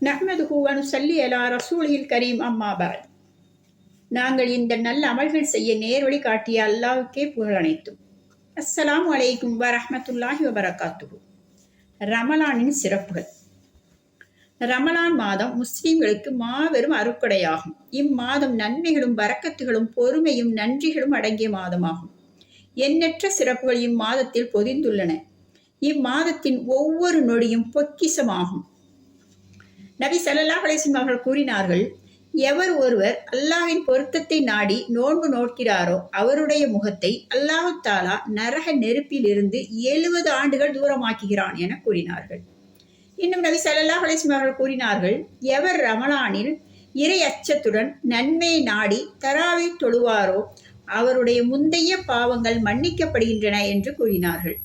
நஹ்மதுஹு வ நுஸல்லி அலா ரசூலில் கரீம் அம்மா பஅத். நாங்கள் இந்த நல்ல அமல்கள் செய்ய நேர்வழி காட்டிய அல்லாஹ்வுக்கே புகழ் அனைத்தும். அஸ்ஸலாமு அலைக்கும் வரஹ்மத்துல்லாஹி வபரகாத்துஹு. ரமலானின் சிறப்புகள். ரமலான் மாதம் முஸ்லிம்களுக்கு மாபெரும் அருட்கொடையாகும். இம்மாதம் நன்மைகளும் பரக்கத்துகளும் பொறுமையும் நன்றிகளும் அடங்கிய மாதமாகும். எண்ணற்ற சிறப்புகள் இம்மாதத்தில் பொதிந்துள்ளன. இம்மாதத்தின் ஒவ்வொரு நொடியும் பொக்கிசமாகும். நபி ஸல்லல்லாஹு அலைஹி வஸல்லம் அவர்கள் கூறினார்கள், எவர் ஒருவர் அல்லாஹ்வின் பொருத்தத்தை நாடி நோன்பு நோக்கிறாரோ அவருடைய முகத்தை அல்லாஹ் தஆலா நரக நெருப்பில் இருந்து 70 ஆண்டுகள் தூரமாக்குகிறான் என கூறினார்கள். இன்னும் நபி ஸல்லல்லாஹு அலைஹி வஸல்லம் அவர்கள் கூறினார்கள், எவர் ரமலானில் இறை அச்சத்துடன் நன்மையை நாடி தராவை தொழுவாரோ அவருடைய முந்தைய பாவங்கள் மன்னிக்கப்படுகின்றன என்று கூறினார்கள்.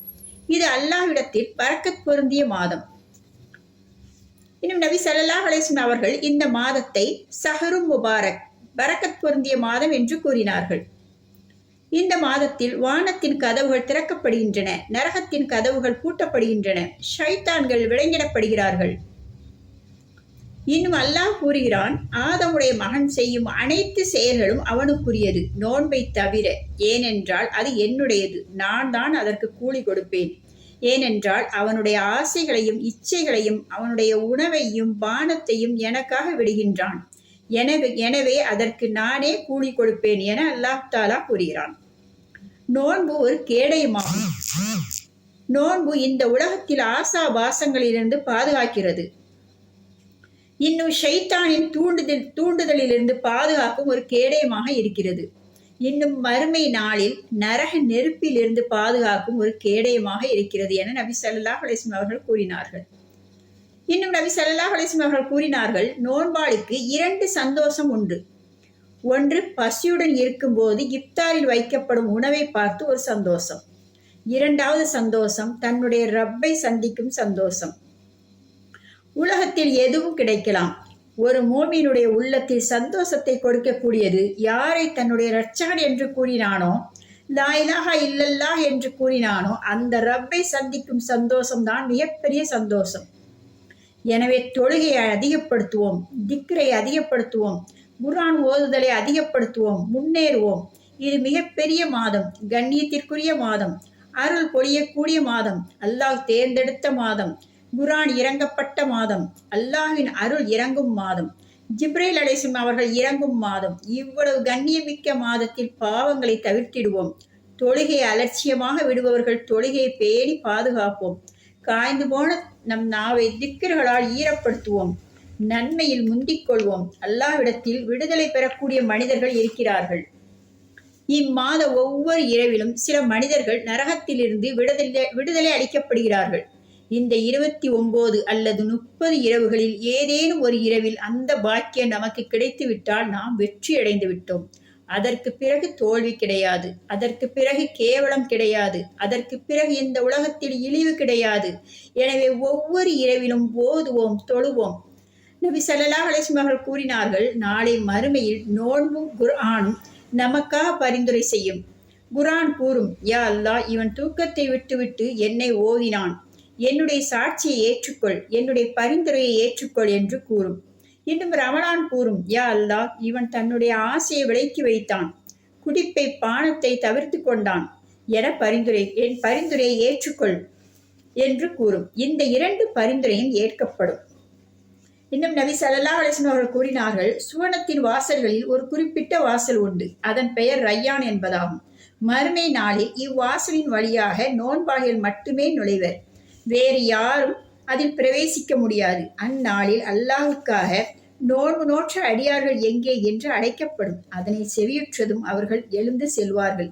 இது அல்லாஹ்விடத்தில் பரக்கத் பொருந்திய மாதம். இன்னும் நபி ஸல்லல்லாஹு அலைஹி வஸல்லம் அவர்கள் இந்த மாதத்தை ஷஹ்ரும் முபாரக், பரக்கத் பொருந்திய மாதம் என்று கூறினார்கள். இந்த மாதத்தில் வானத்தின் கதவுகள் திறக்கப்படுகின்றன, நரகத்தின் கதவுகள் பூட்டப்படுகின்றன, ஷைத்தான்கள் விலங்கிடப்படுகிறார்கள். இன்னும் அல்லாஹ் கூறுகிறான், ஆதமுடைய மகன் செய்யும் அனைத்து செயல்களும் அவனுக்குரியது, நோன்பை தவிர. ஏனென்றால் அது என்னுடையது, நான் தான் அதற்கு கூலி கொடுப்பேன். ஏனென்றால் அவனுடைய ஆசைகளையும் இச்சைகளையும் அவனுடைய உணவையும் பானத்தையும் எனக்காக விடுகின்றான். எனவே அதற்கு நானே கூலி கொடுப்பேன் என அல்லாஹ் தஆலா கூறுகிறான். நோன்பு ஒரு கேடயமாகும். நோன்பு இந்த உலகத்தில் ஆசா பாசங்களிலிருந்து பாதுகாக்கிறது. இன்னும் ஷைத்தானின் தூண்டுதலிலிருந்து பாதுகாக்கும் ஒரு கேடயமாக இருக்கிறது. இன்னும் மறுமை நாளில் நரக நெருப்பில் இருந்து பாதுகாக்கும் ஒரு கேடயமாக இருக்கிறது என நபி ஸல்லல்லாஹு அலைஹி வஸல்லம் அவர்கள் கூறினார்கள். இன்னும் நபி ஸல்லல்லாஹு அலைஹி வஸல்லம் அவர்கள் கூறினார்கள், நோன்பாளிக்கு 2 சந்தோஷம் உண்டு. ஒன்று, பசியுடன் இருக்கும்போது இஃப்தாரில் வைக்கப்படும் உணவை பார்த்து ஒரு சந்தோஷம். இரண்டாவது சந்தோஷம் தன்னுடைய ரப்பை சந்திக்கும் சந்தோஷம். உலகத்தில் எதுவும் கிடைக்கலாம். ஒரு மோமினுடைய உள்ளத்தில் சந்தோஷத்தை கொடுக்கக்கூடியது யாரை தன்னுடைய இரட்சகன் என்று கூறினானோ, லா இலாஹா இல்லல்லாஹ் என்று கூறினானோ அந்த ரப்பை சந்திக்கும் சந்தோஷம்தான் மிகப்பெரிய சந்தோஷம். எனவே தொழுகையை அதிகப்படுத்துவோம், திக்ரை அதிகப்படுத்துவோம், குர்ஆன் ஓதுதலை அதிகப்படுத்துவோம், முன்னேறுவோம். இது மிகப்பெரிய மாதம், கண்ணியத்திற்குரிய மாதம், அருள் பொழியக்கூடிய மாதம், அல்லாஹ் தேர்ந்தெடுத்த மாதம், குர்ஆன் இறங்கப்பட்ட மாதம், அல்லாஹ்வின் அருள் இறங்கும் மாதம், ஜிப்ரீல் அலைஹிஸ்ஸலாம் அவர்கள் இறங்கும் மாதம். இவ்வளவு கண்ணியமிக்க மாதத்தில் பாவங்களை தவிர்த்திடுவோம். தொழுகையை அலட்சியமாக விடுபவர்கள் தொழுகையை பேணி பாதுகாப்போம். காய்ந்து போன நம் நாவை திக்ர்களால் ஈரப்படுத்துவோம். நன்மையில் முந்திக் கொள்வோம். அல்லாஹ்விடத்தில் விடுதலை பெறக்கூடிய மனிதர்கள் இருக்கிறார்கள். இம்மாத ஒவ்வொரு இரவிலும் சில மனிதர்கள் நரகத்திலிருந்து விடுதலை அளிக்கப்படுகிறார்கள். இந்த 29 அல்லது 30 இரவுகளில் ஏதேனும் ஒரு இரவில் அந்த பாக்கியம் நமக்கு கிடைத்துவிட்டால் நாம் வெற்றி அடைந்து விட்டோம். அதற்கு பிறகு தோல்வி கிடையாது, அதற்கு பிறகு கேவலம் கிடையாது, அதற்கு பிறகு இந்த உலகத்தில் இழிவு கிடையாது. எனவே ஒவ்வொரு இரவிலும் ஓதுவோம், தொழுவோம். நபி ஸல்லல்லாஹு அலைஹி வஸல்லம் அவர்கள் கூறினார்கள், நாளை மறுமையில் நோன்பும் குர்ஆனும் நமக்காக பரிந்துரை செய்யும். குர்ஆன் கூறும், யா அல்லாஹ், இவன் தூக்கத்தை விட்டுவிட்டு என்னை ஓதினான், என்னுடைய சாட்சியை ஏற்றுக்கொள், என்னுடைய பரிந்துரையை ஏற்றுக்கொள் என்று கூறும். இன்னும் ரமலான் கூறும், யா அல்லாஹ், இவன் தன்னுடைய ஆசையை விலக்கி வைத்தான், குடிப்பை பானத்தை தவிர்த்து கொண்டான் என என் பரிந்துரையை ஏற்றுக்கொள் என்று கூறும். இந்த 2 பரிந்துரையும் ஏற்கப்படும். இன்னும் நபி ஸல்லல்லாஹு அலைஹி வஸல்லம் அவர்கள் கூறினார்கள், சுவனத்தின் வாசல்களில் ஒரு குறிப்பிட்ட வாசல் உண்டு, அதன் பெயர் ரய்யான் என்பதாகும். மறுமை நாளில் இவ்வாசலின் வழியாக நோன்பாளிகள் மட்டுமே நுழைவர், வேறு யாரும் அதில் பிரவேசிக்க முடியாது. அந்நாளில் அல்லாஹ்வுக்காக நோன்பு நோற்ற அடியார்கள் எங்கே என்று அழைக்கப்படும். அதனை செவியுற்றதும் அவர்கள் எழுந்து செல்வார்கள்.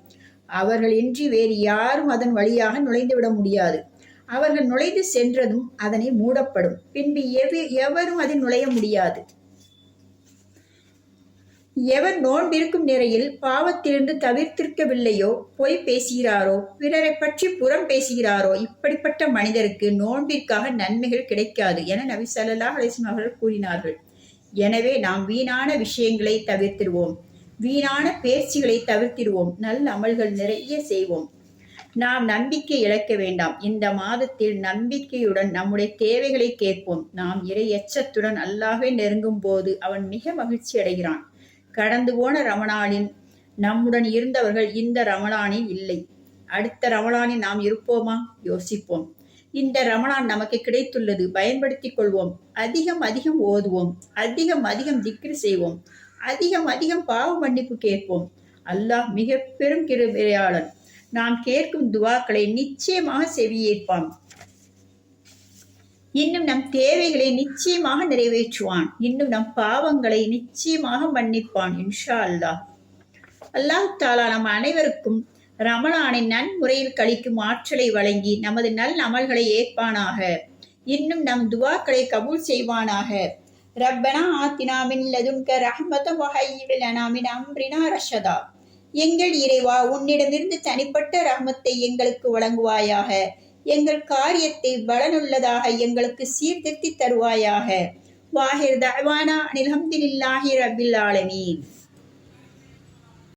அவர்கள் இன்றி வேறு யாரும் அதன் வழியாக நுழைந்துவிட முடியாது. அவர்கள் நுழைந்து சென்றதும் அதனை மூடப்படும். பின்பு எவரும் அதில் நுழைய முடியாது. எவர் நோன்பிருக்கும் நிலையில் பாவத்திலிருந்து தவிர்த்திருக்கவில்லையோ, பொய் பேசுகிறாரோ, பிறரை பற்றி புறம் பேசுகிறாரோ, இப்படிப்பட்ட மனிதருக்கு நோன்பிற்காக நன்மைகள் கிடைக்காது என நபி ஸல்லல்லாஹு அலைஹி வஸல்லம் அவர்கள் கூறினார்கள். எனவே நாம் வீணான விஷயங்களை தவிர்த்திடுவோம், வீணான பேச்சுகளை தவிர்த்திடுவோம், நல்ல அமல்கள் நிறைய செய்வோம். நாம் நம்பிக்கை இழக்க வேண்டாம். இந்த மாதத்தில் நம்பிக்கையுடன் நம்முடைய தேவைகளை கேட்போம். நாம் இறை எச்சத்துடன் அல்லாஹ்வை நெருங்கும் போது அவன் மிக மகிழ்ச்சி அடைகிறான். கடந்து போன ரமலானில் நம்முடன் இருந்தவர்கள் இந்த ரமலானில் இல்லை. அடுத்த ரமலானில் நாம் இருப்போமா? யோசிப்போம். இந்த ரமலான் நமக்கு கிடைத்துள்ளது, பயன்படுத்திக் கொள்வோம். அதிகம் அதிகம் ஓதுவோம், அதிகம் அதிகம் திக்ர் செய்வோம், அதிகம் அதிகம் பாவ மன்னிப்பு கேட்போம். அல்லாஹ் மிக பெரும் கிருபையாளன். நாம் கேட்கும் துவாக்களை நிச்சயமாக செவியேற்பான். இன்னும் நம் தேவைகளை நிச்சயமாக நிறைவேற்றுவான். இன்னும் நம் பாவங்களை நிச்சயமாக மன்னிப்பான் இன்ஷா அல்லாஹ். அல்லாஹ் தாலா நம் அனைவருக்கும் ரமலானை நன்முறையில் கழிக்கும் ஆற்றலை வழங்கி நமது நல் அமல்களை ஏற்பானாக. இன்னும் நம் துவாக்களை கபூல் செய்வானாக. ரப்பனா ஆத்தினா மின் லதுன்க ரஹ்மத்தன் வ ஹய்யிப் லனா மின் அம்ரினா ரஷதா. எங்கள் இறைவா, உன்னிடமிருந்து தனிப்பட்ட ரஹ்மத்தை எங்களுக்கு வழங்குவாயாக. எங்கள் காரியத்தை பலனுள்ளதாக எங்களுக்கு சீர்திருத்தி தருவாயாக. வாஹிர் தஅவானா அனில் ஹம்துலில்லாஹி ரப்பில் ஆலமீன்.